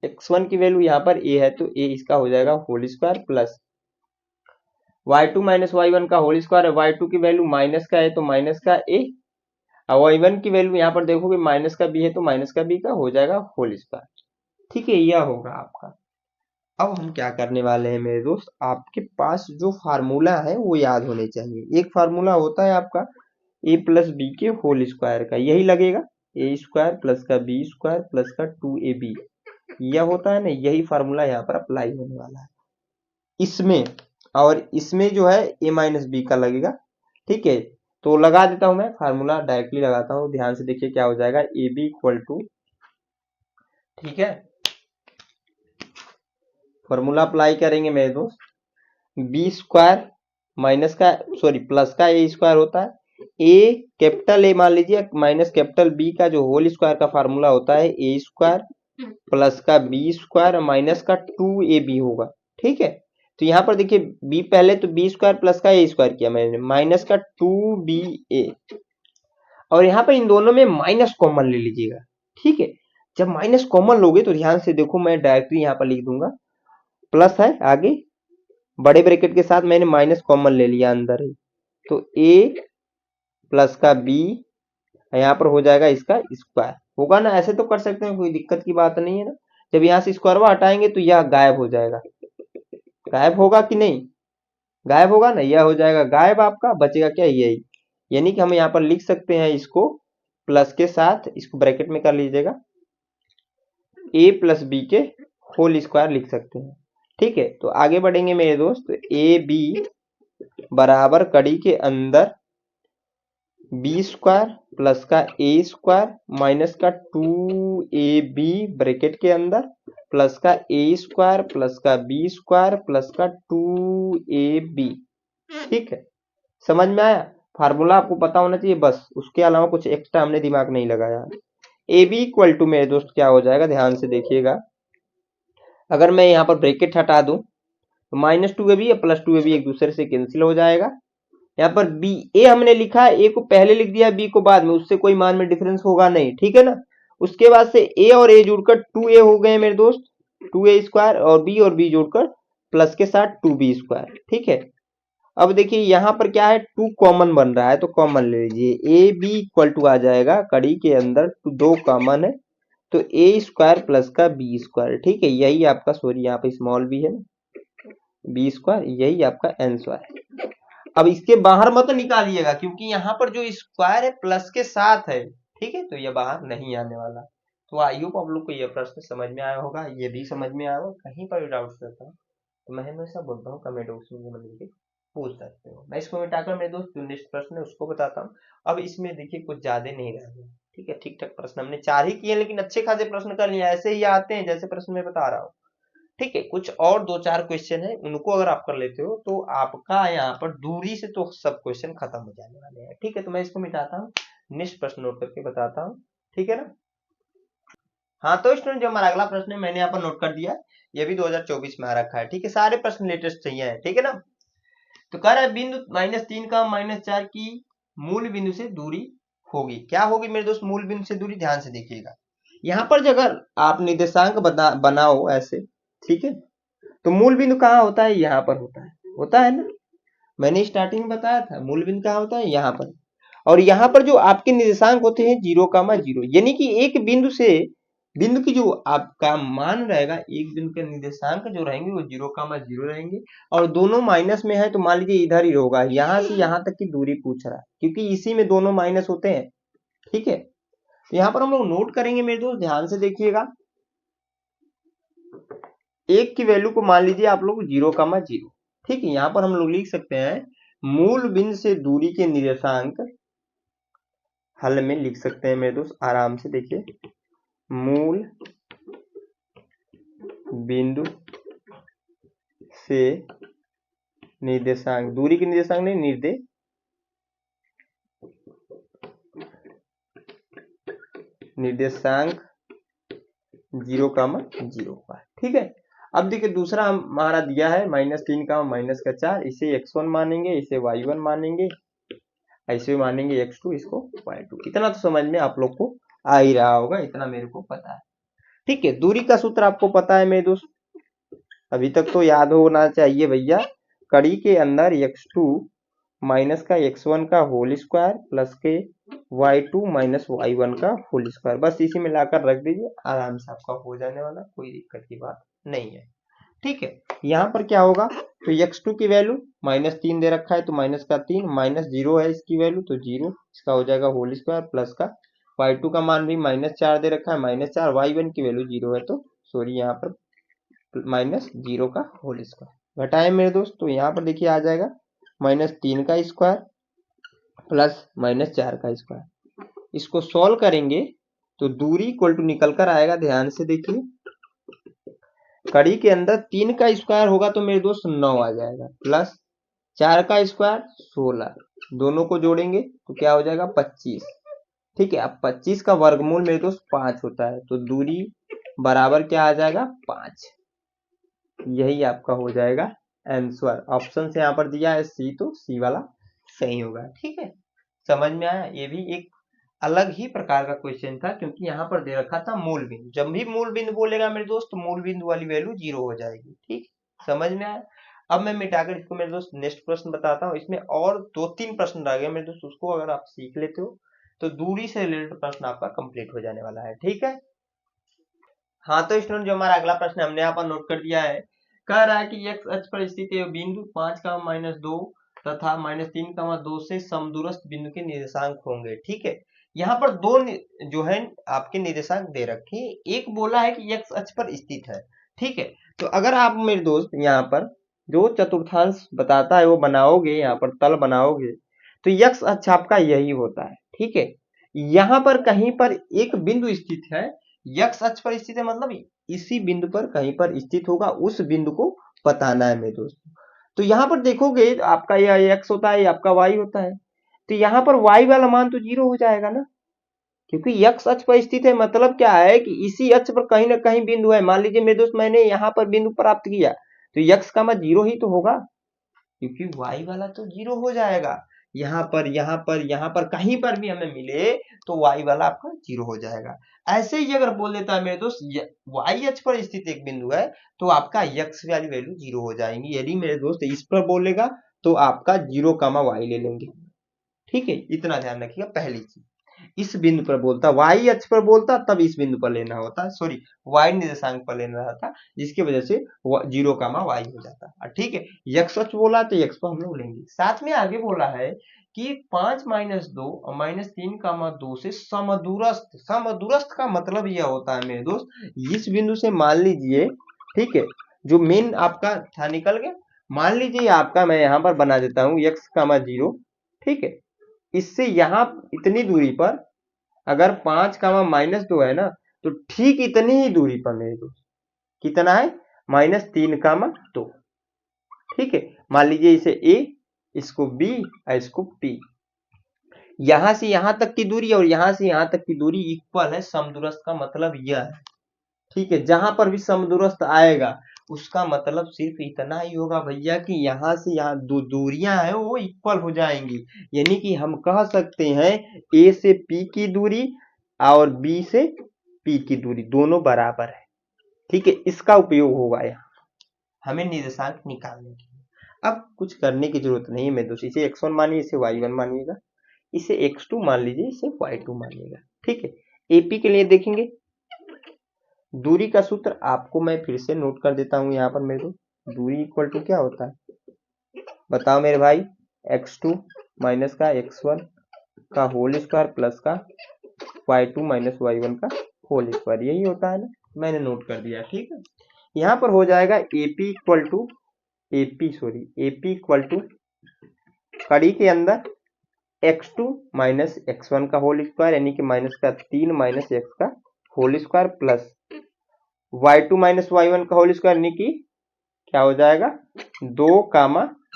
Speaker 1: x1 की वैल्यू यहाँ पर a है तो a इसका हो जाएगा whole square plus y2 minus y1 का होल स्क्वायर है, y2 की वैल्यू माइनस का है तो माइनस का a, और y1 की वैल्यू यहाँ पर देखोगे माइनस का b है तो माइनस का b का हो जाएगा होल स्क्वायर। ठीक है, यह होगा आपका। अब हम क्या करने वाले हैं मेरे दोस्त, आपके पास जो फार्मूला है वो याद होने चाहिए। एक फार्मूला होता है आपका a प्लस बी के होल स्क्वायर का, यही लगेगा, ए स्क्वायर प्लस का बी स्क्वायर प्लस का 2ab, यह होता है ना, यही फार्मूला यहाँ पर अप्लाई होने वाला है इसमें, और इसमें जो है a माइनस बी का लगेगा। ठीक है, तो लगा देता हूं मैं फार्मूला, डायरेक्टली लगाता हूं, ध्यान से देखिए क्या हो जाएगा, ए बी इक्वल टू, ठीक है, फॉर्मूला अप्लाई करेंगे मेरे दोस्त, बी स्क्वायर माइनस का सॉरी प्लस का ए स्क्वायर होता है, ए कैपिटल ए मान लीजिए माइनस कैपिटल बी का जो होल स्क्वायर का फार्मूला होता है ए स्क्वायर प्लस का बी स्क्वायर माइनस का 2ab होगा। ठीक है, तो यहाँ पर देखिए b पहले तो बी स्क्वायर प्लस का ए स्क्वायर किया मैंने, माइनस का 2ba, और यहाँ पर इन दोनों में माइनस कॉमन ले लीजिएगा। ठीक है, जब माइनस कॉमन लोगे तो ध्यान से देखो, मैं डायरेक्टली यहाँ पर लिख दूंगा, प्लस है आगे बड़े ब्रैकेट के साथ मैंने माइनस कॉमन ले लिया अंदर ही, तो a प्लस का b यहाँ पर हो जाएगा इसका स्क्वायर, होगा ना, ऐसे तो कर सकते हैं, कोई दिक्कत की बात नहीं है ना। जब यहाँ से स्क्वायर हटाएंगे तो यह गायब हो जाएगा, गायब होगा कि नहीं, गायब होगा ना, यह हो जाएगा गायब, आपका बचेगा क्या, यही। यानी कि हम यहाँ पर लिख सकते हैं इसको प्लस के साथ, इसको ब्रैकेट में कर लीजिएगा, a प्लस बी के होल स्क्वायर लिख सकते हैं। ठीक है, तो आगे बढ़ेंगे मेरे दोस्त, ए बी बराबर कड़ी के अंदर बी स्क्वायर प्लस का ए स्क्वायर माइनस का 2ab ब्रैकेट के अंदर प्लस का ए स्क्वायर प्लस का बी स्क्वायर प्लस का 2ab। ठीक है, समझ में आया, फार्मूला आपको पता होना चाहिए बस, उसके अलावा कुछ एक्स्ट्रा हमने दिमाग नहीं लगाया। ए बी इक्वल टू मेरे दोस्त क्या हो जाएगा, ध्यान से देखिएगा, अगर मैं यहाँ पर ब्रैकेट हटा दूं तो -2ab या +2ab एक दूसरे से कैंसिल हो जाएगा। यहाँ पर बी ए हमने लिखा है, ए को पहले लिख दिया बी को बाद में, उससे कोई मान में डिफरेंस होगा नहीं। ठीक है ना, उसके बाद से ए और ए जुड़कर 2a हो गए मेरे दोस्त, 2a स्क्वायर, और बी जोड़कर प्लस के साथ 2b स्क्वायर। ठीक है, अब देखिए यहाँ पर क्या है, 2 कॉमन बन रहा है तो कॉमन ले लीजिए, ए बी इक्वल टू आ जाएगा कड़ी के अंदर 2 कॉमन है तो ए स्क्वायर प्लस का बी स्क्वायर। ठीक है, यही आपका, सॉरी यहाँ पे स्मॉल बी है ना, बी स्क्वायर, यही आपका आंसर है। अब इसके बाहर मत निकालिएगा क्योंकि यहाँ पर जो स्क्वायर है प्लस के साथ है, ठीक है, तो ये बाहर नहीं आने वाला। तो आई होप आप लोग को ये प्रश्न समझ में आया होगा, ये भी समझ में आया होगा। कहीं पर भी डाउट रहता है तो मैं हमेशा बोलता हूँ कमेंट बॉक्स में मतलब के पूछ सकते हो। मैं इसको मिटाकर मेरे दोस्त जो नेक्स्ट प्रश्न है उसको बताता हूँ। अब इसमें देखिए कुछ ज्यादा नहीं रह गया, ठीक है, ठीक ठाक प्रश्न हमने 4 ही किए लेकिन अच्छे खासे प्रश्न कर लिए, ऐसे ही आते हैं जैसे प्रश्न मैं बता रहा हूँ, ठीक है। कुछ और 2-4 क्वेश्चन है, उनको अगर आप कर लेते हो तो आपका यहाँ पर दूरी से तो सब क्वेश्चन खत्म हो जाने वाले हैं, ठीक है। तो मैं इसको मिटाता हूँ, नेक्स्ट प्रश्न नोट करके बताता हूँ, ठीक है ना। हाँ तो स्टूडेंट जो हमारा अगला प्रश्न है मैंने यहाँ पर नोट कर दिया, ये भी 2024 में आ रखा है, ठीक है, सारे प्रश्न लेटेस्ट चाहिए है, ठीक है ना। तो कह रहा है बिंदु -3 का -4 की मूल बिंदु से दूरी होगी, क्या होगी मेरे दोस्त मूल बिंदु से दूरी, ध्यान से देखिएगा। यहाँ पर अगर आप निर्देशांक बनाओ ऐसे, ठीक है, तो मूल बिंदु कहाँ होता है, यहाँ पर होता है ना। मैंने स्टार्टिंग में बताया था मूल बिंदु कहाँ होता है, यहाँ पर। और यहाँ पर जो आपके निर्देशांक होते हैं 0,0, यानी कि एक बिंदु से बिंदु की जो आपका मान रहेगा, एक बिंदु के निर्देशांक जो रहेंगे वो 0,0 रहेंगे, और दोनों माइनस में है तो मान लीजिए इधर ही होगा, यहाँ से यहाँ तक की दूरी पूछ रहा है क्योंकि इसी में दोनों माइनस होते हैं, ठीक है। तो यहाँ पर हम लोग नोट करेंगे मेरे दोस्त, ध्यान से देखिएगा। एक की वैल्यू को मान लीजिए आप लोग 0,0, ठीक है। यहाँ पर हम लोग लिख सकते हैं मूल बिंदु से दूरी के निर्देशांक, हल में लिख सकते हैं मेरे दोस्त आराम से देखिए, मूल बिंदु से निर्देशांक, दूरी के निर्देशांक नहीं, निर्देशांक 0,0 का, ठीक है। अब देखिए दूसरा हमारा दिया है -3 का -4, इसे x1 मानेंगे, इसे y1 मानेंगे, ऐसे मानेंगे x2, इसको y2। इतना तो समझ में आप लोग को आ ही रहा होगा, इतना मेरे को पता है, ठीक है। दूरी का सूत्र आपको पता है मेरे दोस्त, अभी तक तो याद होना चाहिए भैया। कड़ी के अंदर x2 माइनस का x1 का होल स्क्वायर प्लस के y2 माइनस y1 का होल स्क्वायर, बस इसी में लाकर रख दीजिए, आराम से आपका हो जाने वाला, कोई दिक्कत की बात नहीं है, ठीक है। यहाँ पर क्या होगा, तो x2 की वैल्यू -3 दे रखा है तो -3, -0 है इसकी वैल्यू तो 0, इसका हो जाएगा होल स्क्वायर प्लस का y2 का मान भी -4 दे रखा है, -4, y1 की वैल्यू 0 है तो सॉरी यहाँ पर -0 का होल स्क्वायर घटाए मेरे दोस्त, तो यहाँ पर देखिए आ जाएगा -3 का स्क्वायर प्लस -4 का स्क्वायर। इसको सॉल्व करेंगे तो दूरी इक्वल टू निकल कर आएगा, ध्यान से देखिए। कड़ी के अंदर 3 का स्क्वायर होगा तो मेरे दोस्त 9 आ जाएगा, प्लस 4 का स्क्वायर 16, दोनों को जोड़ेंगे तो क्या हो जाएगा 25, ठीक है। अब 25 का वर्गमूल मेरे दोस्त 5 होता है तो दूरी बराबर क्या आ जाएगा 5, यही आपका हो जाएगा आंसर। ऑप्शन से यहाँ पर दिया है सी तो सी वाला सही होगा, ठीक है। समझ में आया, ये भी एक अलग ही प्रकार का क्वेश्चन था क्योंकि यहाँ पर दे रखा था मूल बिंदु, जब भी मूल बिंदु बोलेगा मेरे दोस्त मूल बिंदु वाली वैल्यू 0 हो जाएगी, ठीक, समझ में आया। अब मैं मिटाकर इसको मेरे दोस्त नेक्स्ट प्रश्न बताता हूँ, इसमें और 2-3 प्रश्न रह गए मेरे दोस्त, उसको अगर आप सीख लेते हो तो दूरी से रिलेटेड प्रश्न आपका कंप्लीट हो जाने वाला है, ठीक है। हाँ तो स्टूडेंट जो हमारा अगला प्रश्न हमने यहाँ पर नोट कर दिया है, कह रहा है कि x अक्ष पर स्थित बिंदु 5,-2 तथा -3,2 से समदूरस्थ बिंदु के निर्देशांक होंगे, ठीक है। यहाँ पर दो जो है आपके निर्देशांक दे रखे, एक बोला है कि x अक्ष पर स्थित है, ठीक है। तो अगर आप मेरे दोस्त यहाँ पर जो चतुर्थांश बताता है वो बनाओगे, यहाँ पर तल बनाओगे तो x अक्ष आपका यही होता है, ठीक है। यहाँ पर कहीं पर एक बिंदु स्थित है, x अक्ष पर स्थित है मतलब इसी बिंदु पर कहीं पर स्थित होगा, उस बिंदु को बताना है मेरे दोस्तों। तो यहाँ पर देखोगे तो आपका यह x होता है, आपका y होता है, तो यहाँ पर y वाला मान तो 0 हो जाएगा ना, क्योंकि x अक्ष पर स्थित है मतलब क्या है कि इसी अक्ष पर कहीं ना कहीं बिंदु है। मान लीजिए मेरे दोस्त मैंने यहाँ पर बिंदु प्राप्त किया तो x का मान 0 ही तो होगा, क्योंकि y वाला तो 0 हो जाएगा। यहाँ पर यहाँ पर कहीं पर भी हमें मिले तो y वाला आपका 0 हो जाएगा। ऐसे ही अगर बोल देता है मेरे दोस्त y अक्ष पर स्थित एक बिंदु है तो आपका x वाली वैल्यू 0 हो जाएंगी। यदि मेरे दोस्त इस पर बोलेगा तो आपका 0, y ले लेंगे, ठीक है। इतना ध्यान रखिएगा पहली चीज। इस बिंदु पर बोलता, y अक्ष पर बोलता तब इस बिंदु पर लेना होता, सॉरी y निर्देशांक पर लेना रहता, जिसकी वजह से 0, y हो जाता। ठीक है, x अक्ष बोला तो x पर हम लोग लेंगे। साथ में आगे बोला है कि 5 - 2 और -3, 2 से समदूरस्थ। समदूरस्थ का मतलब यह होता है मेरे दोस्त, इस बिंदु से मान लीजिए, ठीक है, जो मेन आपका था निकल गया। मान लीजिए आपका, मैं यहां पर बना देता हूं x, 0, ठीक है, इससे यहां इतनी दूरी पर अगर 5, -2 है ना, तो ठीक इतनी ही दूरी पर मेरे दोस्त कितना है, -3, 2। ठीक है, मान लीजिए इसे a, इसको b और इसको p। यहां से यहां तक की दूरी और यहां से यहां तक की दूरी इक्वल है। समदूरस्थ का मतलब यह है, ठीक है, जहां पर भी समदूरस्थ आएगा उसका मतलब सिर्फ इतना ही होगा भैया कि यहां से यहां दो दूरियां हैं वो इक्वल हो जाएंगी। यानी कि हम कह सकते हैं a से p की दूरी और b से p की दूरी दोनों बराबर है। ठीक है, इसका उपयोग होगा यहाँ हमें निर्देशांक निकालने के लिए। अब कुछ करने की जरूरत नहीं है मेरे दोस्त, इसे x1 मानिए, इसे y1 मानिएगा, इसे x2 मान लीजिए, इसे y2 मानिएगा। ठीक है, AP के लिए देखेंगे, दूरी का सूत्र आपको मैं फिर से नोट कर देता हूं यहाँ पर मेरे दोस्त। दूरी इक्वल टू क्या होता है बताओ मेरे भाई, x2 माइनस का x1 का होल स्क्वायर प्लस का y2 माइनस y1 का होल स्क्वायर, यही होता है ना, मैंने नोट कर दिया। ठीक है, यहाँ पर हो जाएगा AP equal to AP equal to कड़ी के अंदर x2 माइनस x1 का होल स्क्वायर, यानी कि माइनस का 3 माइनस x का whole square plus y2 minus y1 का होल स्क्वायर, यानी कि क्या हो जाएगा 2,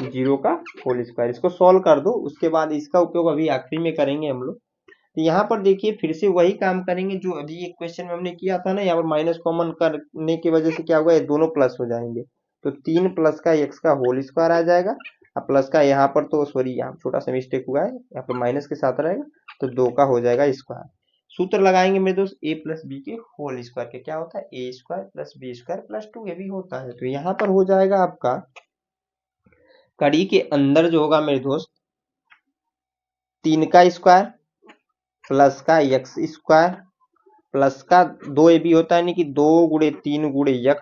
Speaker 1: 0 का होल स्क्वायर। इसको सॉल्व कर दो, उसके बाद इसका उपयोग अभी आखिरी में करेंगे हम लोग। तो यहाँ पर देखिए फिर से वही काम करेंगे जो अभी एक क्वेश्चन में हमने किया था ना, यहाँ पर माइनस कॉमन करने की वजह से क्या होगा, ये दोनों प्लस हो जाएंगे। तो 3 प्लस का x का होल स्क्वायर आ जाएगा, अब प्लस का यहाँ पर तो सॉरी यहाँ छोटा सा मिस्टेक हुआ है, यहाँ पर माइनस के साथ रहेगा, तो 2 का हो जाएगा स्क्वायर। सूत्र लगाएंगे मेरे दोस्त, a प्लस बी के होल स्क्वायर के क्या होता है, a square plus B square plus 2 ये भी होता है। तो यहाँ पर हो जाएगा आपका कड़ी के अंदर जो होगा मेरे दोस्त 3 का स्क्वायर प्लस का x स्क्वायर प्लस का 2ab होता है, यानी कि 2 गुणे 3 गुणे x,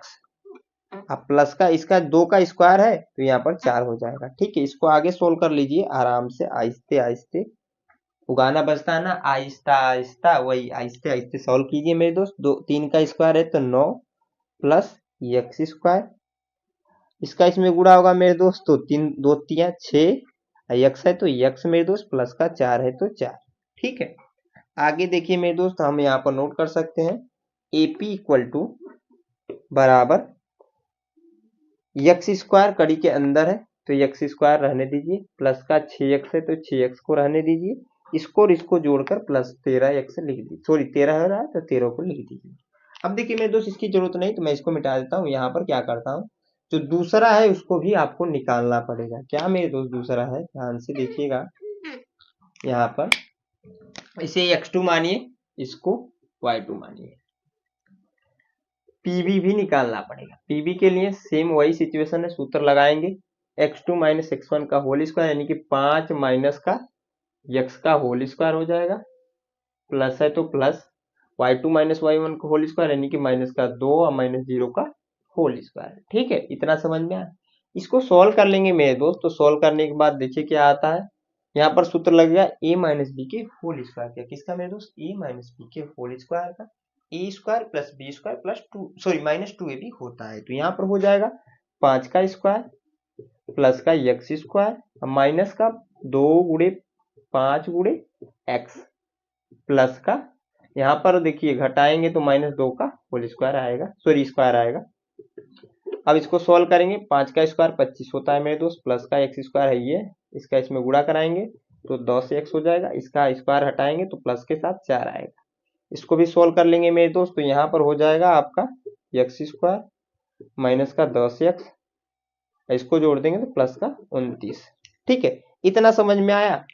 Speaker 1: अब प्लस का इसका 2 का स्क्वायर है तो यहाँ पर 4 हो जाएगा। ठीक है, इसको आगे सोल्व कर लीजिए आराम से, आहिस्ते आहिस्ते उगाना बचता है ना, आहिस्ता आहिस्ता, वही आहिस्ते आहिस्ते सॉल्व कीजिए मेरे दोस्त। 3 का स्क्वायर है तो 9 प्लस x स्क्वायर, इसका इसमें गुणा होगा मेरे दोस्त, तो 3 2 3 6, x है तो x मेरे दोस्त प्लस का 4 है तो 4। ठीक है, आगे देखिए मेरे दोस्त, हम यहाँ पर नोट कर सकते हैं AP इक्वल टू बराबर x स्क्वायर कड़ी के अंदर है तो x स्क्वायर रहने दीजिए, प्लस का 6x है तो 6x को रहने दीजिए, इसको और इसको जोड़कर प्लस 13x लिख दीजिए, सॉरी 13 हो रहा है तो 13 को लिख दीजिए। अब देखिए मेरे दोस्त इसकी जरूरत नहीं तो मैं इसको मिटा देता हूँ। यहाँ पर क्या करता हूँ, जो दूसरा है उसको भी आपको निकालना पड़ेगा। क्या मेरे दोस्त दूसरा है, ध्यान से देखिएगा, यहाँ पर इसे x2 मानिए, इसको y2 मानिए, पीवी भी निकालना पड़ेगा। पीवी के लिए सेम वही सिचुएशन है, सूत्र लगाएंगे x2 माइनस x1 का होल स्क्वायर, यानी कि 5 माइनस का x का होल स्क्वायर हो जाएगा, प्लस है तो प्लस y2 माइनस y1 का होल स्क्वायर, यानी कि माइनस का 2 और माइनस 0 का होल स्क्वायर। ठीक है, इतना समझ में आया। इसको सॉल्व कर लेंगे मेरे दोस्त, तो सॉल्व करने के बाद देखिए क्या आता है, यहाँ पर सूत्र लग गया a माइनस बी के होल स्क्वायर का, किसका मेरे दोस्त, a माइनस बी के होल स्क्वायर का, A square plus B square plus 2 sorry minus 2ab होता है। तो यहाँ पर हो जाएगा 5 का स्क्वायर प्लस का x स्क्वायर माइनस का 2 गुणे 5 गुणे x प्लस का, यहाँ पर देखिए घटाएंगे तो माइनस 2 का होल स्क्वायर आएगा, सॉरी स्क्वायर आएगा। अब इसको सॉल्व करेंगे, 5 का स्क्वायर 25 होता है मेरे दोस्त, प्लस का x स्क्वायर है ये, इसका इसमें गुणा कराएंगे तो 10x हो जाएगा, इसका स्क्वायर हटाएंगे तो प्लस के साथ 4 आएगा। इसको भी सोल्व कर लेंगे मेरे दोस्त, तो यहाँ पर हो जाएगा आपका x स्क्वायर माइनस का 10x, इसको जोड़ देंगे तो प्लस का 29। ठीक है, इतना समझ में आया।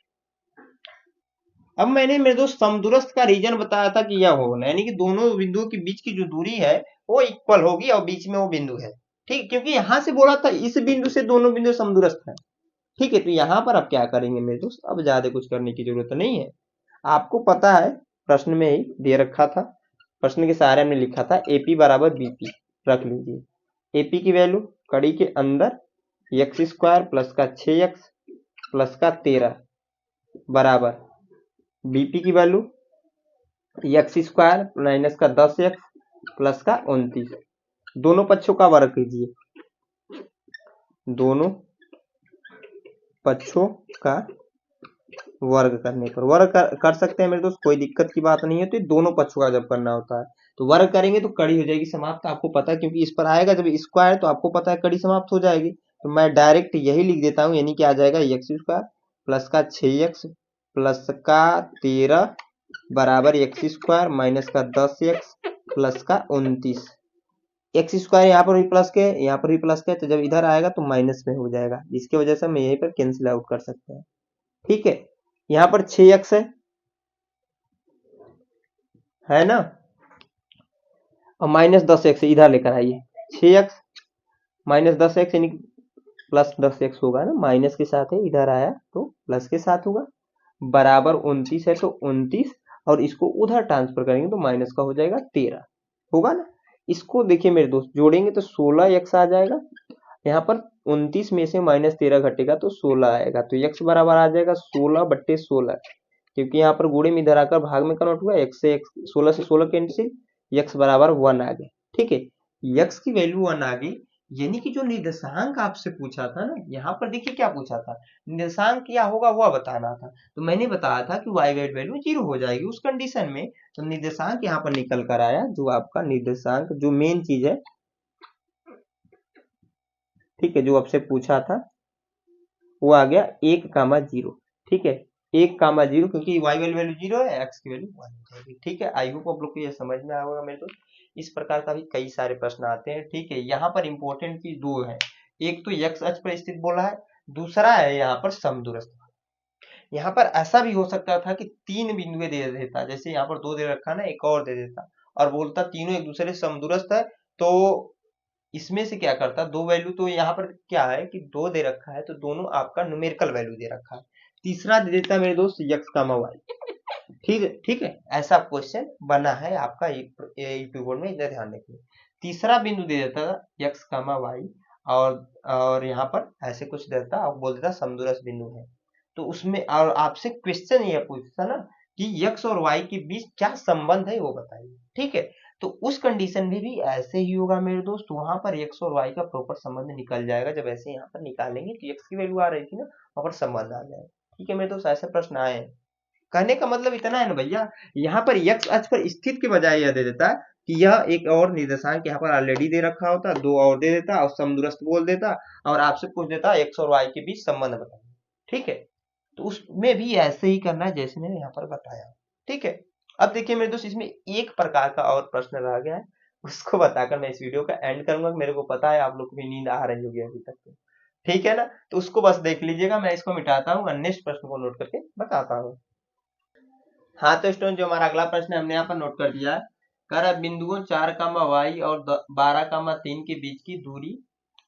Speaker 1: अब मैंने मेरे दोस्त समदूरस्थ का रीजन बताया था कि यह होना, यानी कि दोनों बिंदुओं के बीच की जो दूरी है वो इक्वल होगी और बीच में वो बिंदु है। ठीक, क्योंकि यहां से बोला था इस बिंदु से दोनों बिंदु समदूरस्थ है। ठीक है, तो यहाँ पर अब क्या करेंगे मेरे दोस्त, अब ज्यादा कुछ करने की जरूरत नहीं है। आपको पता है प्रश्न में ही दे रखा था, प्रश्न के सहारे हमने लिखा था AP बराबर BP रख लीजिए। AP की वैल्यू कड़ी के अंदर एक्स स्क्वायर प्लस का 6x प्लस का 13 बराबर BP की वैल्यू एक्स स्क्वायर माइनस का 10x प्लस का 29। दोनों पक्षों का वर्ग कीजिए, दोनों पक्षों का वर्ग करने पर वर्ग कर सकते हैं मेरे दोस्त, कोई दिक्कत की बात नहीं है। तो दोनों पक्षों का जब करना होता है तो वर्ग करेंगे तो कड़ी हो जाएगी समाप्त, आपको पता है, क्योंकि इस पर आएगा जब स्क्वायर तो आपको पता है कड़ी समाप्त हो जाएगी। तो मैं डायरेक्ट यही लिख देता हूँ, यानी कि आ जाएगा एक्स स्क्वायर प्लस का 6x प्लस का 13 बराबर एक्स स्क्वायर माइनस का 10x प्लस का 29। एक्स स्क्वायर यहाँ पर भी प्लस के यहाँ पर भी प्लस के, तो जब इधर आएगा तो माइनस में हो जाएगा, इसकी वजह से हम यहीं पर कैंसिल आउट कर सकते हैं। ठीक है, यहाँ पर 6x है ना, और माइनस 10x इधर लेकर आइए, 6x माइनस 10x यानी प्लस 10x होगा ना, माइनस के साथ है, इधर आया तो प्लस के साथ होगा, बराबर 29 है तो 29, और इसको उधर ट्रांसफर करेंगे तो माइनस का हो जाएगा 13 होगा ना। इसको देखिए मेरे दोस्त, जोड़ेंगे तो 16x आ जाएगा, यहाँ पर 29 में से माइनस 13 घटेगा तो 16 आएगा, तो x बराबर आ जाएगा 16/16, क्योंकि यहाँ पर गुणे में इधर आकर भाग में कन्वर्ट हुआ, x से x 16 से 16 कैंसिल, x बराबर 1 आ गया। ठीक है, x की वैल्यू 1 आ गई, यानी कि जो निर्देशांक आपसे पूछा था ना, यहाँ पर देखिए क्या पूछा था, निर्देशांक क्या होगा वह बताना था, तो मैंने बताया था कि y वैल्यू 0 हो जाएगी उस कंडीशन में। तो निर्देशांक यहाँ पर निकल कर आया, जो आपका निर्देशांक जो मेन चीज है, ठीक है, जो आपसे पूछा था वो आ गया 1,0। ठीक है, 1,0, क्योंकि y वैल्यू 0 है, x की वैल्यू 1 हो जाएगी। ठीक है, आई होप आप लोग को ये समझ में आया होगा मेरे दोस्त। इस प्रकार का भी कई सारे प्रश्न आते हैं। ठीक है, यहाँ पर इंपॉर्टेंट चीज दो है, एक तो x अक्ष पर स्थित बोला है, दूसरा है यहाँ पर समदूरस्थ। यहाँ पर ऐसा भी हो सकता था कि 3 बिंदुएं दे देता, जैसे यहाँ पर 2 दे रखा ना, एक और दे देता और बोलता तीनों एक दूसरे से समदूरस्थ है, तो इसमें से क्या करता, दो वैल्यू, तो यहाँ पर क्या है कि 2 दे रखा है तो दोनों आपका न्यूमेरिकल वैल्यू दे रखा है, तीसरा दे देता मेरे दोस्त x कामा y। ठीक है, ठीक है, ऐसा क्वेश्चन बना है आपका यूपी बोर्ड में, इधर ध्यान रखिए। तीसरा बिंदु दे देता था x कामा y, और यहाँ पर ऐसे कुछ देता और बोल देता समदूरस्थ बिंदु है, तो उसमें और आपसे क्वेश्चन ये पूछता ना कि x और y के बीच क्या संबंध है वो बताइए। ठीक है, तो उस कंडीशन में भी ऐसे ही होगा मेरे दोस्त, वहां पर x और y का प्रॉपर संबंध निकल जाएगा, जब ऐसे यहाँ पर निकालेंगे तो x की वैल्यू आ रही थी ना, वहां पर संबंध आ जाएगा। ठीक है मेरे दोस्त, ऐसे प्रश्न आए हैं। कहने का मतलब इतना है ना भैया, यहाँ पर x अक्ष पर स्थित के बजाय यह दे देता कि यह एक और निर्देशांक यहाँ पर ऑलरेडी दे रखा होता, दो और दे देता और समदूरस्थ बोल देता, और आपसे पूछ देता x और y के बीच संबंध बताइए। ठीक है, तो उसमें भी ऐसे ही करना है जैसे मैंने यहाँ पर बताया। ठीक है, अब देखिए मेरे दोस्त, इसमें एक प्रकार का और प्रश्न रह गया है, उसको बताकर मैं इस वीडियो का एंड करूंगा। मेरे को पता है आप लोग को भी नींद आ रही होगी अभी तक तो, ठीक है ना, तो उसको बस देख लीजिएगा, मैं इसको मिटाता हूँ और नेक्स्ट प्रश्न को नोट करके बताता हूँ। हाँ तो स्टूडेंट, जो हमारा अगला प्रश्न है हमने यहाँ पर नोट कर दिया है, कह रहा है बिंदुओं 4, और 12, 3 के बीच की दूरी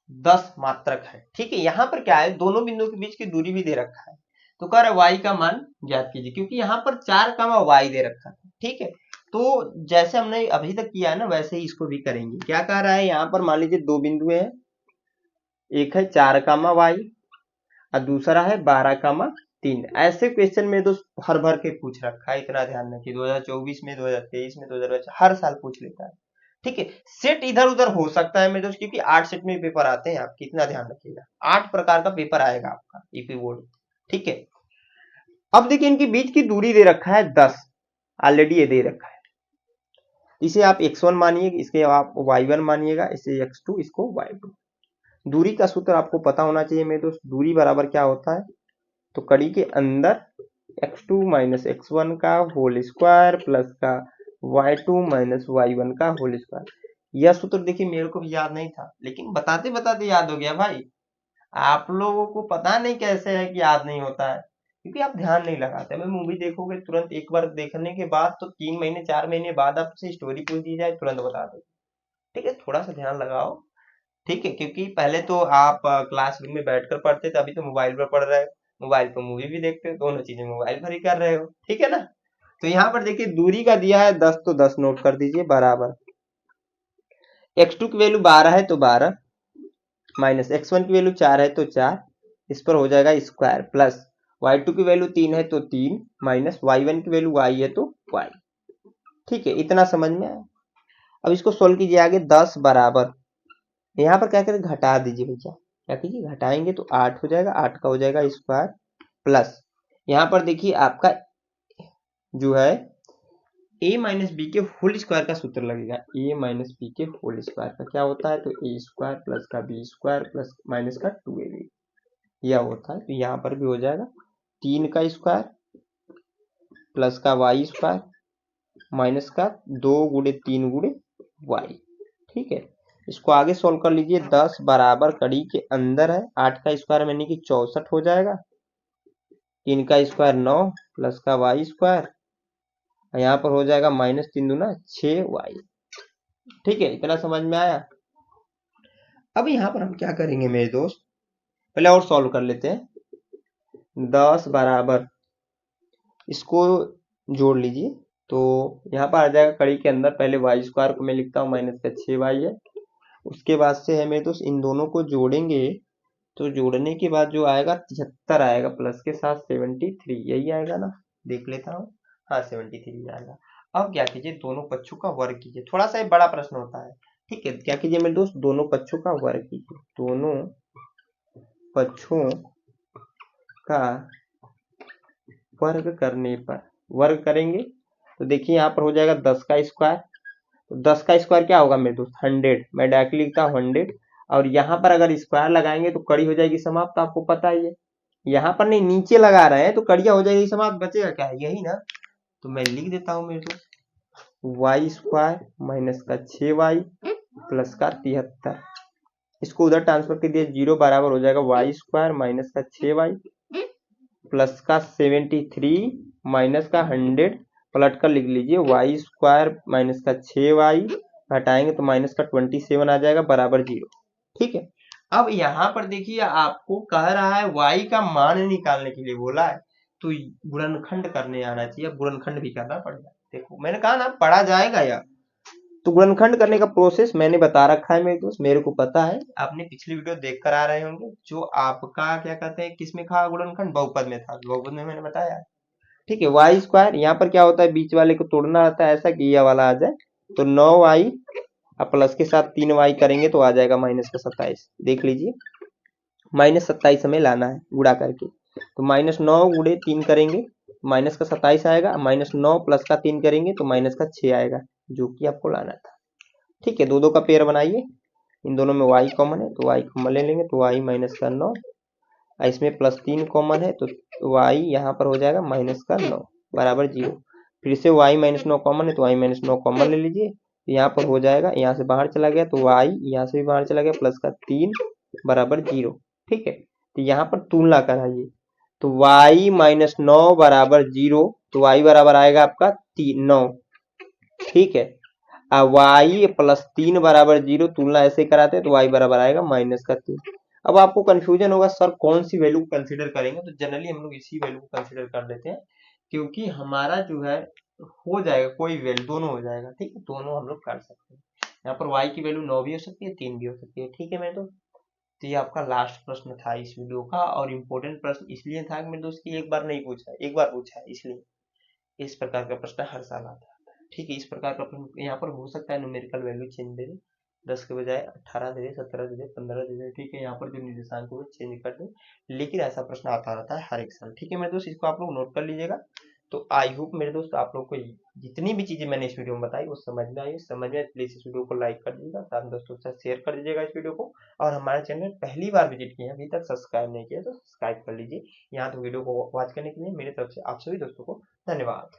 Speaker 1: 10 मात्रक है। ठीक है, यहाँ पर क्या है, दोनों बिंदुओं के बीच की दूरी भी दे रखा है, तो कह रहा है y का मान ज्ञात कीजिए, क्योंकि यहाँ पर 4, दे रखा है। ठीक है, तो जैसे हमने अभी तक किया है ना, वैसे ही इसको भी करेंगे। क्या कह रहा है, यहाँ पर मान लीजिए दो बिंदु हैं, एक है 4, और दूसरा है 12, 3। ऐसे क्वेश्चन में दोस्त भर भर के पूछ रखा है, इतना ध्यान रखिए, 2024 में, 2023 में, 2025 हर साल पूछ लेता है। ठीक है, सेट इधर उधर हो सकता है मेरे दोस्त, क्योंकि 8 सेट में पेपर आते हैं आपके, इतना ध्यान रखिएगा, 8 प्रकार का पेपर आएगा आपका यूपी बोर्ड। ठीक है, अब देखिए इनके बीच की दूरी दे रखा है 10, ऑलरेडी ये दे रखा है, इसे आप x1 मानिए, इसके आप y1 मानिएगा, इसे x2, इसको y2। दूरी का सूत्र आपको पता होना चाहिए मेरे दोस्त, दूरी बराबर क्या होता है, तो कड़ी के अंदर x2 माइनस x1 का होल स्क्वायर प्लस का y2 माइनस y1 का होल स्क्वायर। यह सूत्र देखिए मेरे को भी याद नहीं था, लेकिन बताते बताते याद हो गया भाई। आप लोगों को पता नहीं कैसे है कि याद नहीं होता है, क्योंकि आप ध्यान नहीं लगाते। मैं मूवी देखोगे तुरंत, एक बार देखने के बाद तो 3 महीने 4 महीने बाद आपसे स्टोरी पूछ दी जाए तुरंत बता दो। ठीक है, थोड़ा सा ध्यान लगाओ। ठीक है, क्योंकि पहले तो आप क्लासरूम में बैठकर पढ़ते थे, अभी तो मोबाइल पर पढ़ रहे हो, मोबाइल पर मूवी भी देखते हो, दोनों चीजें मोबाइल पर ही कर रहे हो। ठीक है ना, तो यहाँ पर देखिए दूरी का दिया है 10, तो 10 नोट कर दीजिए बराबर x2 की वैल्यू 12 है तो 12 माइनस x1 की वैल्यू 4 है तो 4, इस पर हो जाएगा स्क्वायर प्लस y2 की वैल्यू 3 है तो 3 माइनस y1 की वैल्यू y है तो y। ठीक है, इतना समझ में आया। अब इसको सोल्व कीजिए आगे 10 बराबर, यहाँ पर क्या करें घटा दीजिए भैया, क्या कीजिए घटाएंगे तो 8 हो जाएगा, 8 का हो जाएगा स्क्वायर प्लस यहाँ पर देखिए आपका जो है a माइनस बी के होल स्क्वायर का सूत्र लगेगा। a माइनस बी के होल स्क्वायर का क्या होता है, तो a स्क्वायर प्लस का b स्क्वायर प्लस माइनस का 2ab यह होता है। तो यहाँ पर भी हो जाएगा 3 का स्क्वायर प्लस का y स्क्वायर माइनस का 2 गुणे 3 गुणे y। ठीक है, इसको आगे सोल्व कर लीजिए। 10 बराबर कड़ी के अंदर है 8 का स्क्वायर यानी कि 64 हो जाएगा, 3 का स्क्वायर 9 प्लस का y स्क्वायर, यहाँ पर हो जाएगा माइनस 3 दूना 6y। ठीक है, इतना समझ में आया। अब यहाँ पर हम क्या करेंगे मेरे दोस्त, पहले और सॉल्व कर लेते हैं। 10 बराबर इसको जोड़ लीजिए, तो यहाँ पर आ जाएगा कड़ी के अंदर, पहले y स्क्वायर को मैं लिखता हूँ माइनस का 6y है, उसके बाद से है मेरे दोस्त इन दोनों को जोड़ेंगे, तो जोड़ने के बाद जो आएगा 73 आएगा प्लस के साथ 73, यही आएगा ना, देख लेता हूँ, हाँ 73 आएगा। अब क्या कीजिए दोनों पक्षों का वर्ग कीजिए, थोड़ा सा बड़ा प्रश्न होता है। ठीक है, क्या कीजिए मेरे दोस्त दोनों पक्षों का वर्ग कीजिए, दोनों पक्षों का वर्ग करने पर, वर्ग करेंगे तो देखिए यहाँ पर हो जाएगा 10 का स्क्वायर, तो 10 का स्क्वायर क्या होगा मेरे दोस्त 100, मैं डायरेक्टली लिखता हूँ 100, और यहाँ पर अगर स्क्वायर लगाएंगे तो कड़ी हो जाएगी समाप्त, आपको पता ही है। यहाँ पर नहीं नीचे लगा रहे हैं तो कड़िया हो जाएगी समाप्त, बचेगा क्या है यही ना, तो मैं लिख देता हूँ मेरे दोस्त y स्क्वायर माइनस का 6y प्लस का 73, इसको उधर ट्रांसफर कर दिया, 0 बराबर हो जाएगा y स्क्वायर माइनस का 6y प्लस का 73 माइनस का 100, पलट कर लिख लीजिए y स्क्वायर माइनस का 6y घटाएंगे तो माइनस का 27 आ जाएगा बराबर 0। ठीक है, अब यहाँ पर देखिए आपको कह रहा है y का मान निकालने के लिए बोला है, तो गुणनखंड करने आना चाहिए, गुणनखंड भी करना पड़ेगा। देखो मैंने कहा ना पढ़ा जाएगा यार, तो गुणनखंड करने का प्रोसेस मैंने बता रखा है मेरे दोस्त, मेरे को पता है, आपने पिछली वीडियो देख कर आ रहे होंगे, जो आपका क्या कहते हैं किस में था गुणनखंड, बहुपद में था, बहुपद में मैंने बताया। ठीक है, वाई स्क्वायर यहाँ पर क्या होता है बीच वाले को तोड़ना रहता है ऐसा कि यह वाला आ जाए, तो 9y अब प्लस के साथ 3y करेंगे तो आ जाएगा माइनस का 27, देख लीजिए माइनस 27 हमें लाना है गुणा करके, तो माइनस 9 गुणे 3 करेंगे माइनस का 27 आएगा, माइनस 9 प्लस का 3 करेंगे तो माइनस का 6 आएगा, जो कि आपको लाना था। ठीक है, दो दो का पेयर बनाइए, इन दोनों में y कॉमन है तो y कॉमन ले लेंगे, तो y माइनस का 9, इसमें प्लस 3 कॉमन है तो y यहाँ पर हो जाएगा माइनस का 9 बराबर 0, फिर से y माइनस 9 कॉमन है तो y माइनस 9 कॉमन ले लीजिए, तो यहाँ पर हो जाएगा, यहाँ से बाहर चला गया तो y यहाँ से भी बाहर चला गया, प्लस का 3 बराबर 0। ठीक है, तो यहाँ पर तुलना कराइए, तो y माइनस 9 बराबर 0, तो y बराबर आएगा आपका 9। ठीक है, y प्लस 3 बराबर 0, तुलना ऐसे कराते हैं तो y बराबर आएगा माइनस का 3। अब आपको कंफ्यूजन होगा सर कौन सी वैल्यू कंसीडर करेंगे, तो जनरली हम लोग इसी वैल्यू को कंसीडर कर लेते हैं, क्योंकि हमारा जो है हो जाएगा कोई वैल्यू, दोनों हो जाएगा। ठीक है, दोनों हम लोग कर सकते हैं, यहाँ पर y की वैल्यू 9 भी हो सकती है 3 भी हो सकती है। ठीक है मेरे दोस्त, तो ये आपका लास्ट प्रश्न था इस वीडियो का, और इम्पोर्टेंट प्रश्न इसलिए था कि मेरे दोस्त की एक बार नहीं पूछा, एक बार पूछा है, इसलिए इस प्रकार का प्रश्न हर साल आता है। ठीक है, इस प्रकार का प्रश्न यहाँ पर हो सकता है न्यूमेरिकल वैल्यू चेंज दे दे, 10 के बजाय 18 दे दे, 17 दे दे, 15 दे दे। ठीक है, यहाँ पर जो निर्देशांक को चेंज कर दे, लेकिन ऐसा प्रश्न आता रहता है हर एक साल। ठीक है मेरे दोस्त, इसको आप लोग नोट कर लीजिएगा। तो आई होप मेरे दोस्त आप लोग को जितनी भी चीजें मैंने इस वीडियो में बताई वो समझ में आई, समझ में प्लीज इस वीडियो को लाइक कर दीजिएगा, साथ दोस्तों के साथ शेयर कर दीजिएगा इस वीडियो को, और हमारे चैनल पहली बार विजिट किए हैं अभी तक सब्सक्राइब नहीं किया तो सब्सक्राइब कर लीजिए। यहाँ तो वीडियो को वॉच करने के लिए मेरी तरफ से आप सभी दोस्तों को धन्यवाद।